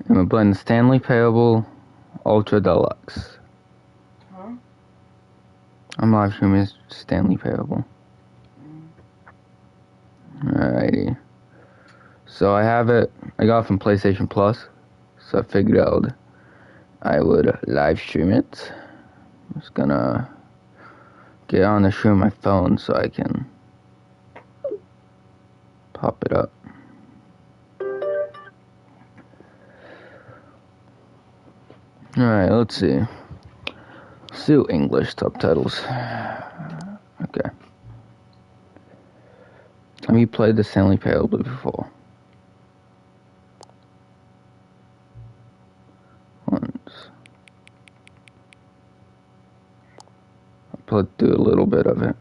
I'm gonna blend Stanley Payable Ultra Deluxe. Huh? I'm live streaming Stanley Payable. Alrighty. So I have it. I got it from PlayStation Plus. So I figured out I would live stream it. I'm just gonna get on the stream my phone so I can pop it up. Alright, let's see. Let's do English subtitles. Okay. Have you played the Stanley Payable before? Once. I'll put through a little bit of it.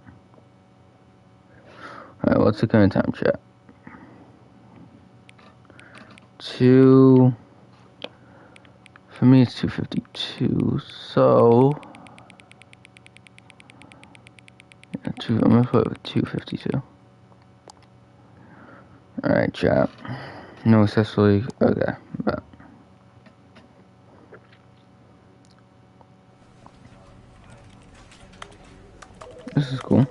Alright, what's the current time, chat? 2... For me, it's 2:52, so... Yeah, I'm gonna put it with 2:52. Alright, chat. No accessory. Okay, but... This is cool.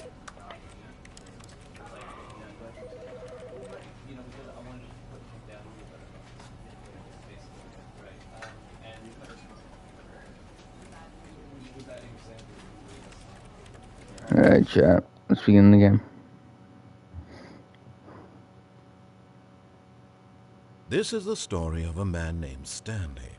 Alright, chat. Let's begin the game. This is the story of a man named Stanley.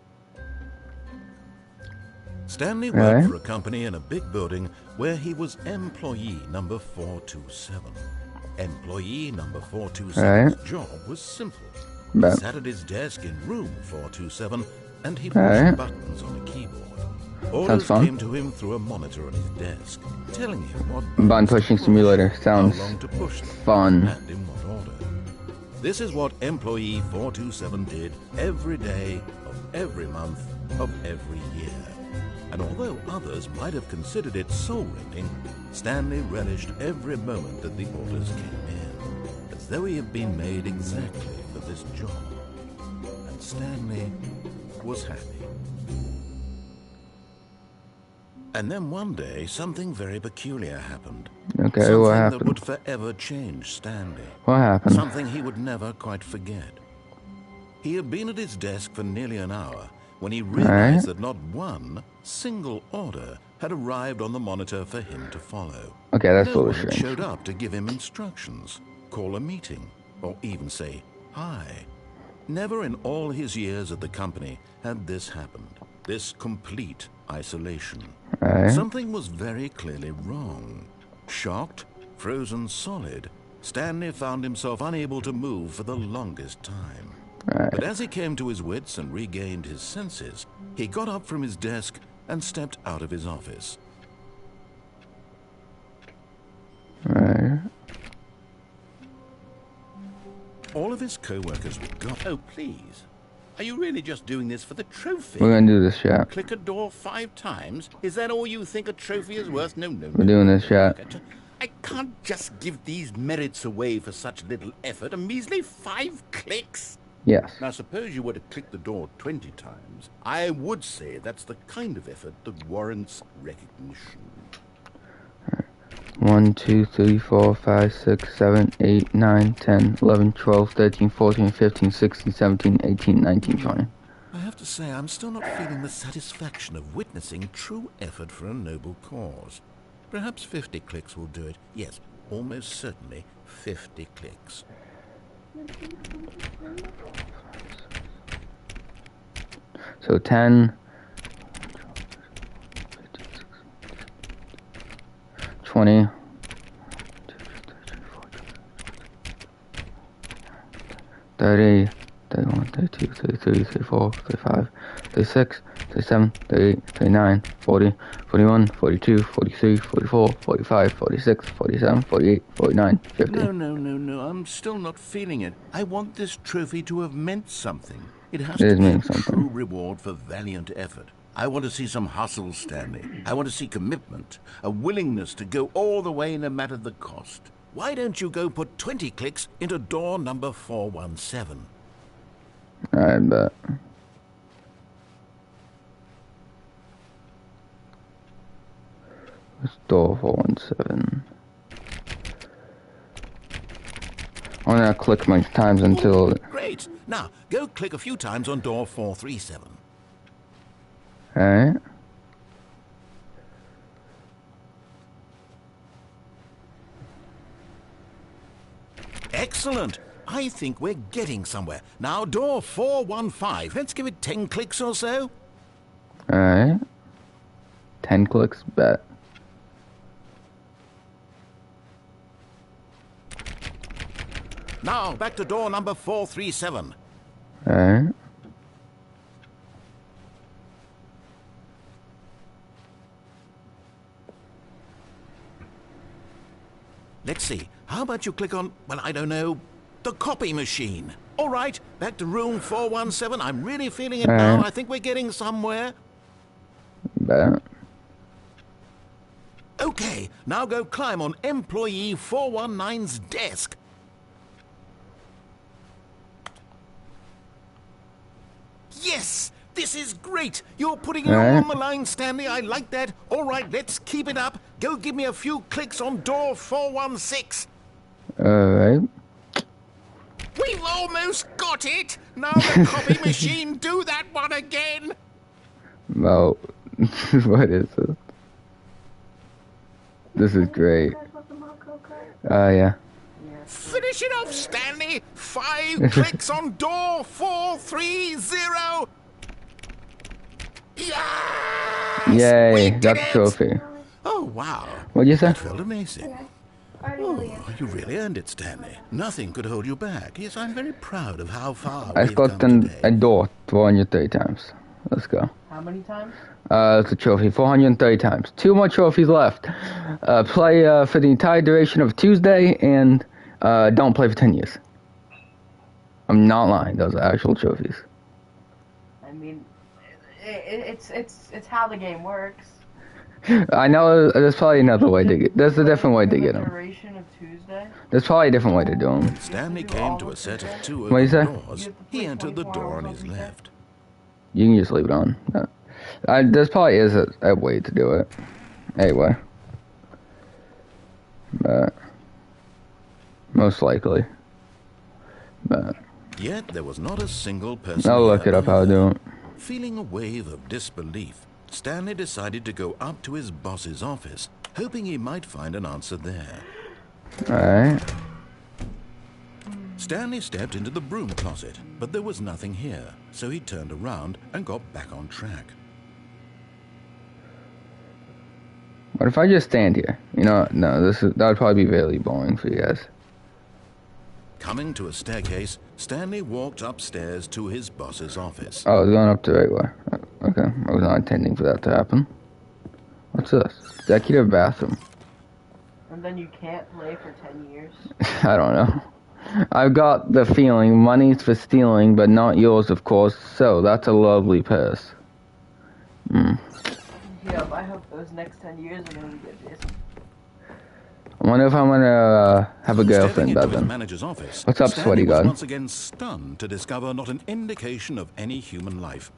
Stanley worked for a company in a big building where he was employee number 427. Employee number 427's job was simple. He sat at his desk in room 427 and he pushed buttons on a keyboard. Orders came to him through a monitor on his desk, telling him what button pushing simulator sounds fun. And in what order. This is what employee 427 did every day of every month of every year. And although others might have considered it soul-rending, Stanley relished every moment that the orders came in, as though he had been made exactly for this job. And Stanley was happy. And then one day, something very peculiar happened. Okay, something what happened? That would forever change Stanley. What happened? Something he would never quite forget. He had been at his desk for nearly an hour when he realized that not one single order had arrived on the monitor for him to follow. Okay, that's a no little one strange. showed up to give him instructions, call a meeting, or even say hi. Never in all his years at the company had this happened. This complete isolation. Something was very clearly wrong. Shocked, frozen solid, Stanley found himself unable to move for the longest time. But as he came to his wits and regained his senses, he got up from his desk and stepped out of his office. All of his co-workers were gone. Oh, please. Are you really just doing this for the trophy? We're gonna do this, chat. Click a door 5 times? Is that all you think a trophy is worth? No, no, We're doing this, chat. I can't just give these merits away for such little effort. A measly 5 clicks? Yes. Now, suppose you were to click the door 20 times. I would say that's the kind of effort that warrants recognition. 1, 2, 3, 4, 5, 6, 7, 8, 9, 10, 11, 12, 13, 14, 15, 16, 17, 18, 19, 20. I have to say, I'm still not feeling the satisfaction of witnessing true effort for a noble cause. Perhaps 50 clicks will do it. Yes, almost certainly 50 clicks. So 10, 20, 30, 31, 32, 33, 34, 35, 36, 37, 38, 39, 40, 41, 42, 43, 44, 45, 46, 47, 48, 49, 50. No. I'm still not feeling it. I want this trophy to have meant something. It has It to is be a meaning something. true reward for valiant effort. I want to see some hustle, Stanley. I want to see commitment, a willingness to go all the way no matter the cost. Why don't you go put 20 clicks into door number 417? I bet. door 417. I'm gonna click my times until... Ooh, great. Now, go click a few times on door 437. Alright. Excellent. I think we're getting somewhere. Now, door 415. Let's give it 10 clicks or so. Alright. 10 clicks, bet. Now, back to door number 437. Alright. Let's see. How about you click on, well, I don't know, the copy machine. All right, back to room 417. I'm really feeling it now. I think we're getting somewhere. Bet. Okay, now go climb on employee 419's desk. Yes! This is great! You're putting it all on the line, Stanley. I like that. All right, let's keep it up. Go give me a few clicks on door 416. Alright. We've almost got it! Now the copy machine, do that one again! Well, what is this? This is great. Yeah. Finish it off, Stanley! 5 clicks on door 430! Yes! Yay, got the trophy. Oh, wow. What'd you say? That felt amazing. Oh, you really earned it, Stanley. Nothing could hold you back. Yes, I'm very proud of how far I've we've come gotten today. a door 430 times. Let's go. How many times? It's a trophy 430 times. 2 more trophies left. Play for the entire duration of Tuesday, and don't play for 10 years. I'm not lying. Those are actual trophies. I mean, it's how the game works. I know there's probably another way to get. There's a different way to get them. Duration of Tuesday. There's probably a different way to do them. Stanley came to a set of 2 What do you open say? doors. He entered the door on his left. You can just leave it on. There's probably is a way to do it. Anyway. But most likely. But Yet there was not a single person. I'll look it up how to do it. Feeling a wave of disbelief, Stanley decided to go up to his boss's office, hoping he might find an answer there. Alright. Stanley stepped into the broom closet, but there was nothing here, so he turned around and got back on track. What if I just stand here? You know, no, that would probably be really boring for you guys. Coming to a staircase, Stanley walked upstairs to his boss's office. Oh, I was going up the right way. Okay, I was not intending for that to happen. What's this? Executive bathroom. And then you can't play for 10 years. I don't know. I've got the feeling money's for stealing, but not yours, of course. So that's a lovely purse. Yeah, I hope those next 10 years are gonna be good. I wonder if I'm gonna have a girlfriend by Stepping into his then. manager's office, What's up, Stanley sweaty was god? once again stunned to discover not an indication of any human life.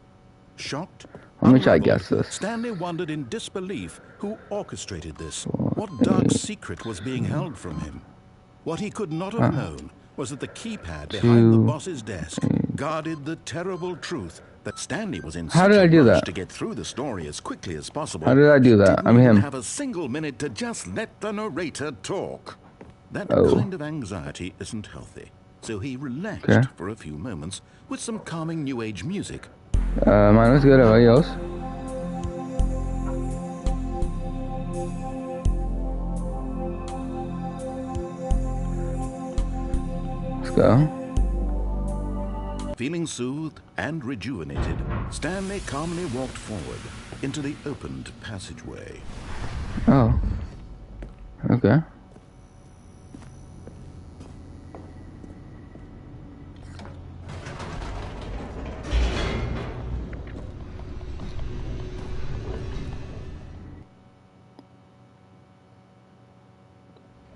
Shocked, How much I unraveled, guess this? Stanley wondered in disbelief who orchestrated this. What dark secret was being held from him? What he could not have known was that the keypad behind the boss's desk guarded the terrible truth that Stanley was in How did such I a do rush that? to get through the story as quickly as possible. How did I do that? Didn't I'm even him. have a single minute to just let the narrator talk. That Oh. kind of anxiety isn't healthy, so he relaxed Okay. for a few moments with some calming new age music. Mine was good. How about yours? Let's go. Feeling soothed and rejuvenated, Stanley calmly walked forward into the opened passageway. Oh. Okay.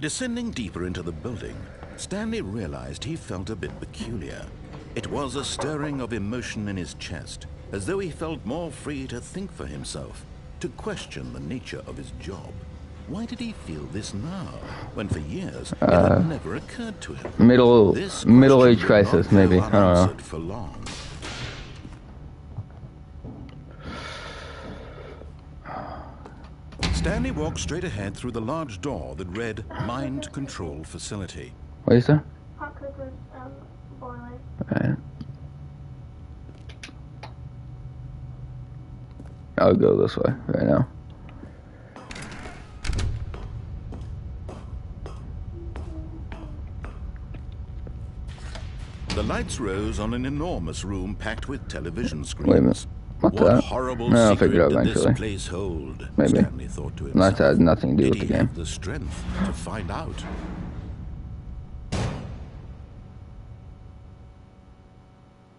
Descending deeper into the building, Stanley realized he felt a bit peculiar. It was a stirring of emotion in his chest, as though he felt more free to think for himself, to question the nature of his job. Why did he feel this now, when for years it had never occurred to him? Middle age crisis, maybe. I don't know. For long. Stanley walked straight ahead through the large door that read Mind Control Facility. What is that? Hot cocoa's boiling. Alright. I'll go this way right now. The lights rose on an enormous room packed with television screens. Wait a minute. What's What that? horrible No, I'll figure it out secret did this eventually. place hold? Maybe. Stanley thought to himself. That had nothing to do with Did the he game. have the strength to find out?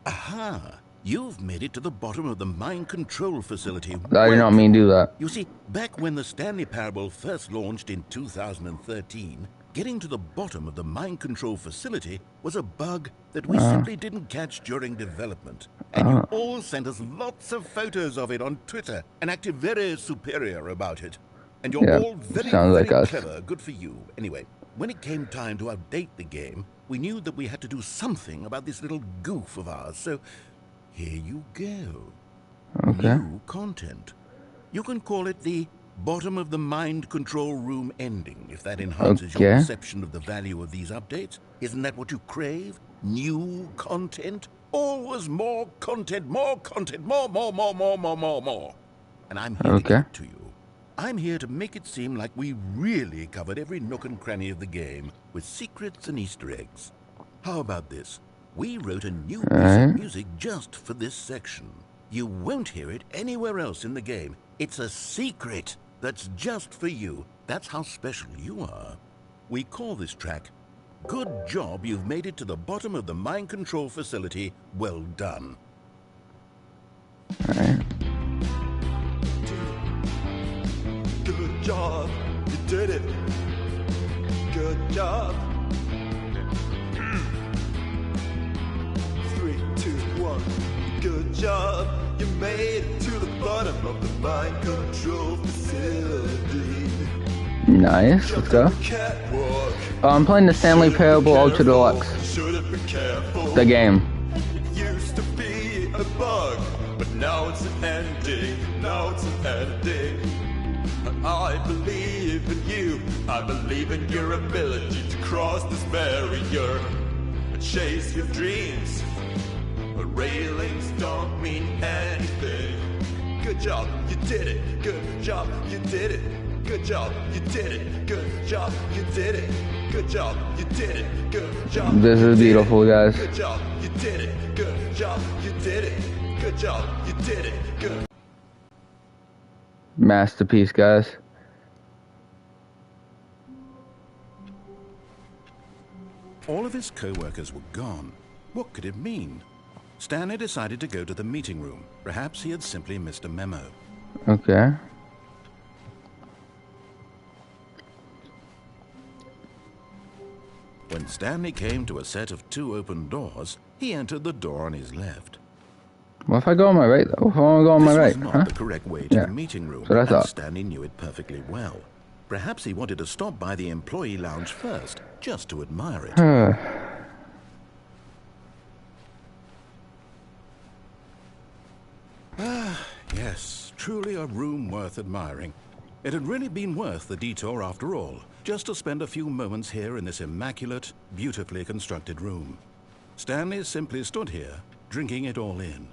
Aha! You've made it to the bottom of the mind control facility. I did not mean to do that. You see, back when the Stanley Parable first launched in 2013, getting to the bottom of the mind control facility was a bug that we simply didn't catch during development. And you all sent us lots of photos of it on Twitter and acted very superior about it. And you're Yeah, all very, sounds very like us. clever. Good for you. Anyway, when it came time to update the game, we knew that we had to do something about this little goof of ours. So here you go. Okay. New content. You can call it the bottom of the mind control room ending, if that enhances your Okay. perception of the value of these updates. Isn't that what you crave? New content? Always more content, more content, more. And I'm here to Okay. give it to you. I'm here to make it seem like we really covered every nook and cranny of the game with secrets and Easter eggs. How about this? We wrote a new piece of music just for this section. You won't hear it anywhere else in the game. It's a secret that's just for you. That's how special you are. We call this track, Good Job You've Made It to the Bottom of the Mind Control Facility. Well done. Alright. Good job, you did it. Good job. 3, 2, 1. Good job, you made it to the bottom of the mind control facility. Nice. Let's go. Catwalk. I'm playing the Stanley Parable Ultra Deluxe. Should've been careful. The game. It used to be a bug, but now it's an ending. Now it's an ending. I believe in you. I believe in your ability to cross this barrier and chase your dreams. But railings don't mean anything. Good job, you did it. Good job, you did it. Good job, you did it. Good job, you did it. Good job, you did it. Good job. This is beautiful, guys. Good job, you did it. Good job, you did it. Good job, you did it. Good. Masterpiece, guys. All of his co-workers were gone. What could it mean? Stanley decided to go to the meeting room. Perhaps he had simply missed a memo. Okay. When Stanley came to a set of 2 open doors, he entered the door on his left. What if I go on my right, though? What if I want to go on my This right? was not Huh? the correct way to Yeah. the meeting room, So that's and up. Stanley knew it perfectly well. Perhaps he wanted to stop by the employee lounge first, just to admire it. Yes, truly a room worth admiring. It had really been worth the detour after all, just to spend a few moments here in this immaculate, beautifully constructed room. Stanley simply stood here, drinking it all in.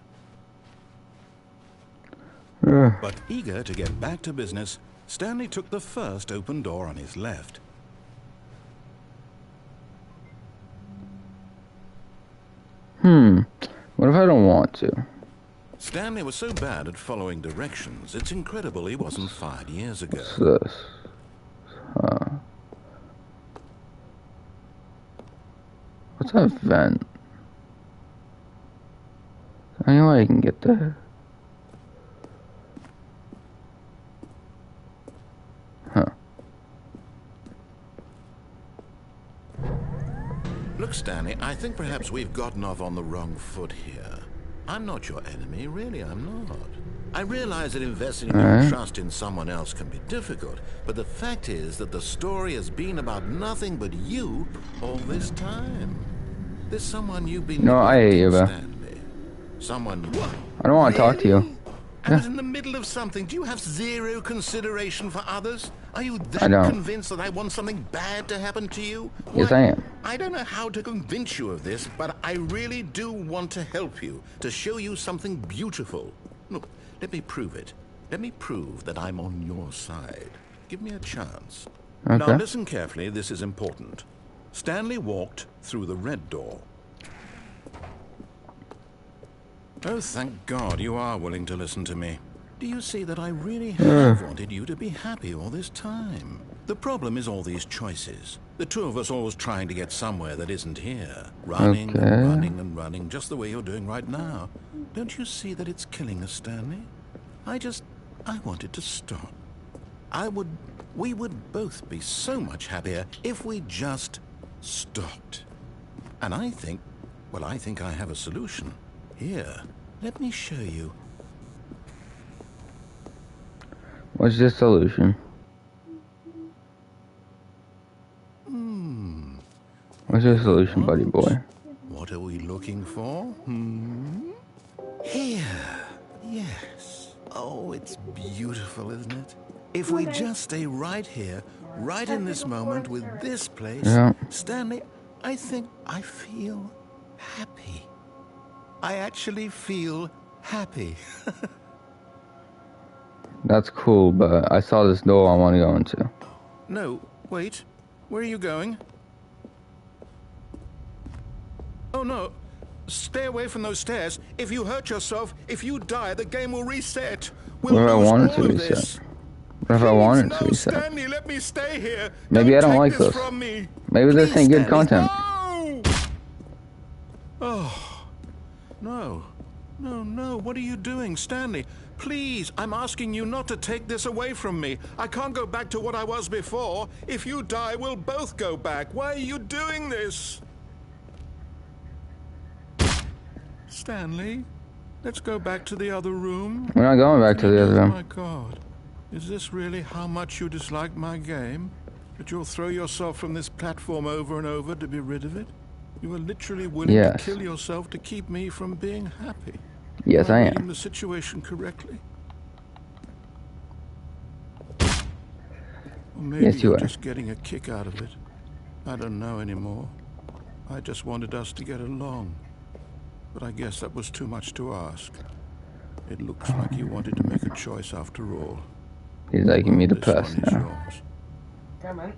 But eager to get back to business, Stanley took the first open door on his left. What if I don't want to? Stanley was so bad at following directions, it's incredible he wasn't fired years ago. What's this? What's that vent? Any way I can get there? Huh. Look, Stanley, I think perhaps we've gotten off on the wrong foot here. I'm not your enemy, really, I'm not. I realize that investing your trust in someone else can be difficult, but the fact is that the story has been about nothing but you all this time. There's someone you've been No, I hate you, bro. Stanley. Someone... What? I don't want to talk to you. I was in the middle of something. Do you have zero consideration for others? Are you that I don't. convinced that I want something bad to happen to you? Yes, I am. I don't know how to convince you of this, but I really do want to help you, to show you something beautiful. Look, let me prove it. Let me prove that I'm on your side. Give me a chance. Okay. Now listen carefully, this is important. Stanley walked through the red door. Oh, thank God you are willing to listen to me. Do you see that I really have wanted you to be happy all this time? The problem is all these choices. The two of us always trying to get somewhere that isn't here. Running and running and running, just the way you're doing right now. Don't you see that it's killing us, Stanley? I wanted to stop. We would both be so much happier if we just stopped. And I think I have a solution. Here, let me show you. What's the solution? What's the solution, buddy boy? What are we looking for? Here. Yes. Oh, it's beautiful, isn't it? If we just stay right here, right in this moment with this place, Stanley, I think I feel happy. I actually feel happy. That's cool, but I saw this door I want to go into. No, wait. Where are you going? Oh, no. Stay away from those stairs. If you hurt yourself, if you die, the game will reset. We'll What if I lose wanted all to of reset? this. What if I wanted to reset? Stanley, let me stay here. Maybe I don't take like this this. from me. Maybe this Please, ain't good Stanley. content. No! Oh, no, what are you doing, Stanley? Please, I'm asking you not to take this away from me. I can't go back to what I was before. If you die, we'll both go back. Why are you doing this? Stanley, let's go back to the other room. We're not going back to the other Oh room. my God, is this really how much you dislike my game? That you'll throw yourself from this platform over and over to be rid of it? You are literally willing to kill yourself to keep me from being happy. Yes, I am. Reading the situation correctly? Or maybe Yes, you you're are. just getting a kick out of it. I don't know anymore. I just wanted us to get along. But I guess that was too much to ask. It looks like you wanted to make a choice after all. He's liking me to This pass one is now. yours. Come on.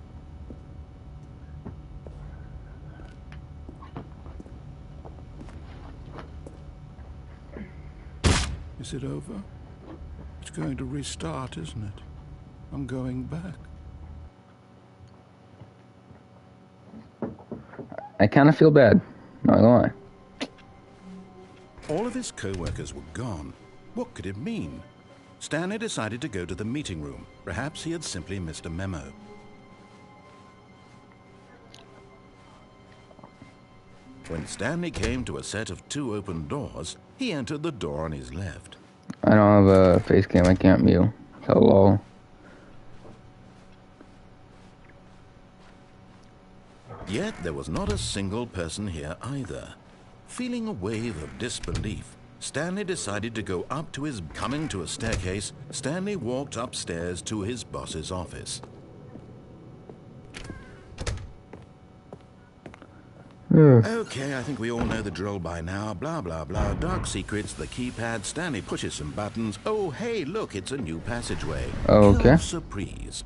Is it over? It's going to restart, isn't it? I'm going back. I kind of feel bad. Not gonna lie. All of his co-workers were gone. What could it mean? Stanley decided to go to the meeting room. Perhaps he had simply missed a memo. When Stanley came to a set of 2 open doors, he entered the door on his left. I don't have a face cam. I can't mute. Hello. Yet there was not a single person here either. Feeling a wave of disbelief, Stanley decided to go up to his... Coming to a staircase, Stanley walked upstairs to his boss's office. Okay, I think we all know the drill by now. Blah, blah, blah. Dark secrets, the keypad. Stanley pushes some buttons. Oh, hey, look, it's a new passageway. Okay. Quelle surprise.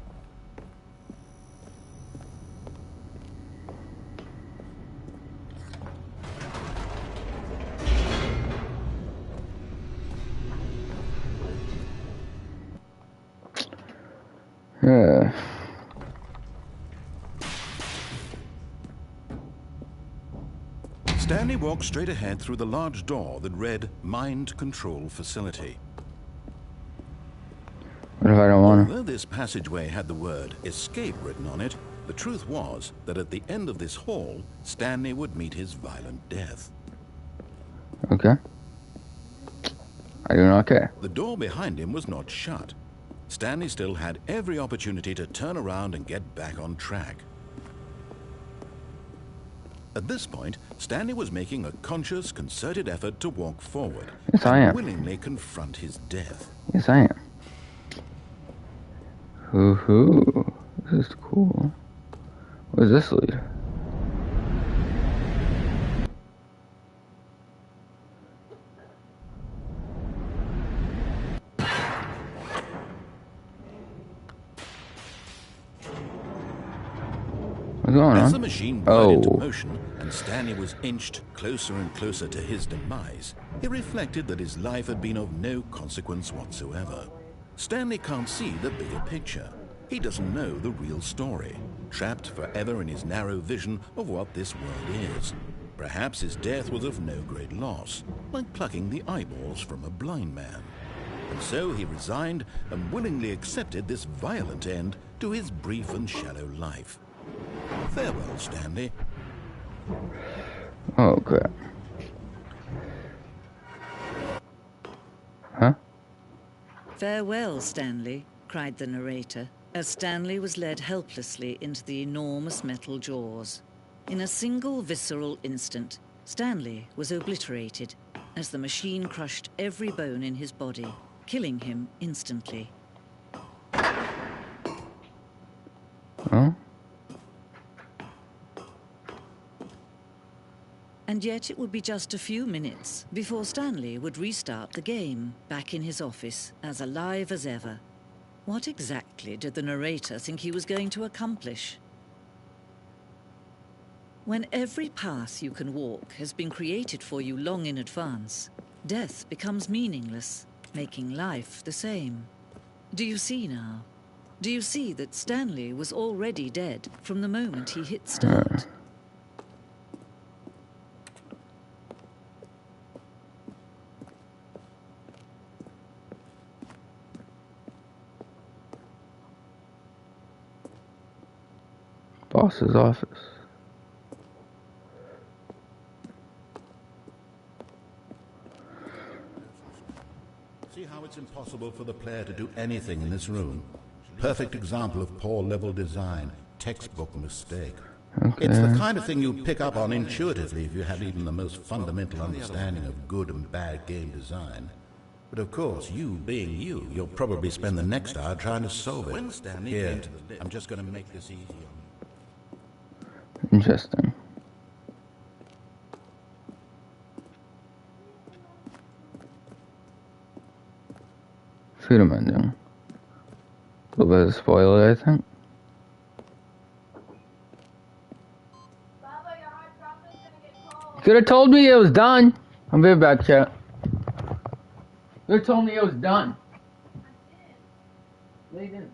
Stanley walked straight ahead through the large door that read Mind Control Facility. What if I don't want to? Although this passageway had the word escape written on it, the truth was that at the end of this hall, Stanley would meet his violent death. Okay. I do not care. The door behind him was not shut. Stanley still had every opportunity to turn around and get back on track. At this point, Stanley was making a conscious, concerted effort to walk forward Yes, I and am. willingly confront his death. Yes, I am. Hoo-hoo. This is cool. Where does this lead? What's going As on? the machine whirled into Oh. motion and Stanley was inched closer and closer to his demise, he reflected that his life had been of no consequence whatsoever. Stanley can't see the bigger picture. He doesn't know the real story, trapped forever in his narrow vision of what this world is. Perhaps his death was of no great loss, like plucking the eyeballs from a blind man. And so he resigned and willingly accepted this violent end to his brief and shallow life. Farewell, Stanley. Oh, crap. Huh? "Farewell, Stanley," cried the narrator, as Stanley was led helplessly into the enormous metal jaws. In a single visceral instant, Stanley was obliterated as the machine crushed every bone in his body, killing him instantly. Oh? And yet it would be just a few minutes before Stanley would restart the game, back in his office, as alive as ever. What exactly did the narrator think he was going to accomplish? When every path you can walk has been created for you long in advance, death becomes meaningless, making life the same. Do you see now? Do you see that Stanley was already dead from the moment he hit start? Boss's office. See how it's impossible for the player to do anything in this room? Perfect example of poor level design. Textbook mistake. Okay. It's the kind of thing you pick up on intuitively if you have even the most fundamental understanding of good and bad game design. But of course, you being you, you'll probably spend the next hour trying to solve it. Here, I'm just going to make this easy on you. Interesting. Freedom ending. A little bit of a spoiler, I think. Baba, your hot chocolate's gonna get cold. You could have told me it was done. I'll be back, chat. You could have told me it was done. I did. No, you didn't.